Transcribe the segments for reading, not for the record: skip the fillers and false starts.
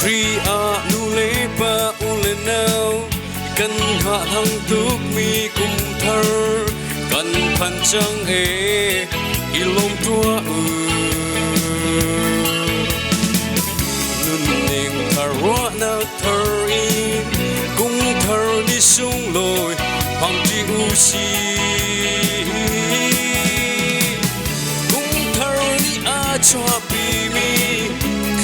khi nu lê ba u lên nào cần hạ thăng túc mi cùng thơ cần phan trăng e ilom tua nun ning tharo na thơ in cùng thơ đi sung lồi hoàng chi u si cùng thơ đi a cho bi mi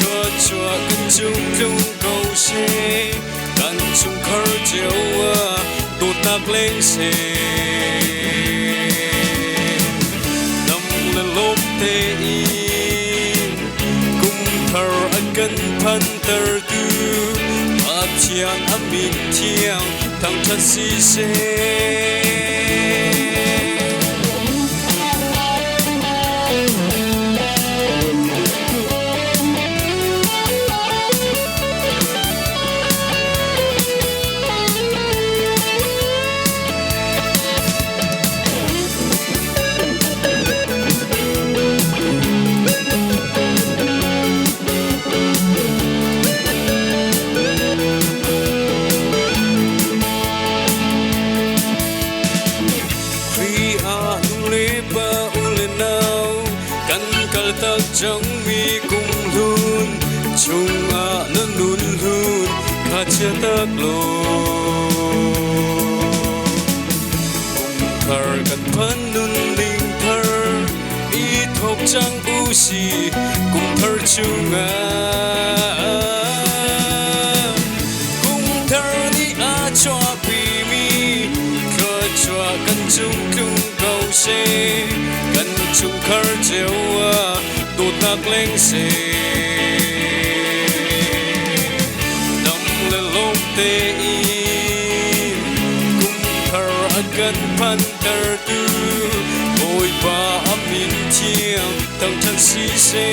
khờ cho cần chung chung câu xe cần chung khờ chiều tụt nạc lên xe nằm lên lốp tê in cùng thờ ăn cần phan tờ tư áp chiang áp min chiang thằng thật si xe tắc trong mi cùng luôn chung nó luôn luôn khá chia tắc lô cùng thở cần phấn luôn linh thở ý thốc trăng u xì cùng thở chung cùng thở đi cho bì mi khờ cho cần chung chung cầu xe cần chung khờ chiều tụt nạc lên xe nằm lên lốp tê in cùng thở gần phan tờ tư ôi ba âm min chiang thằng thân si xe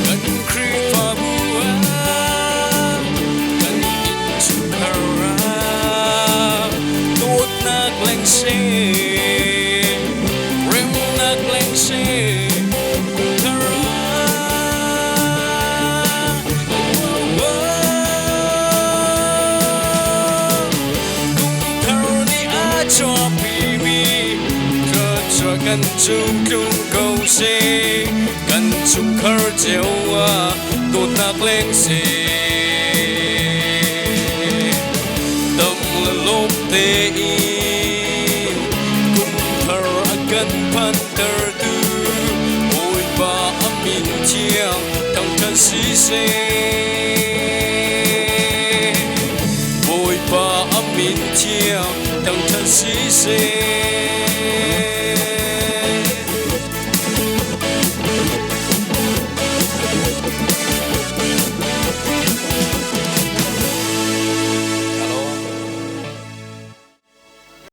gần khi pha bùa gần in chung khờ ra tụt nạc lên xe cần chung chung câu xe cần chung khờ chiều tụt nạc lên xe tâm lên lốp tê in cùng thở gần phan tờ tư ôi ba âm min chiang thằng thân si xe ôi ba âm min chiang thằng thân si xe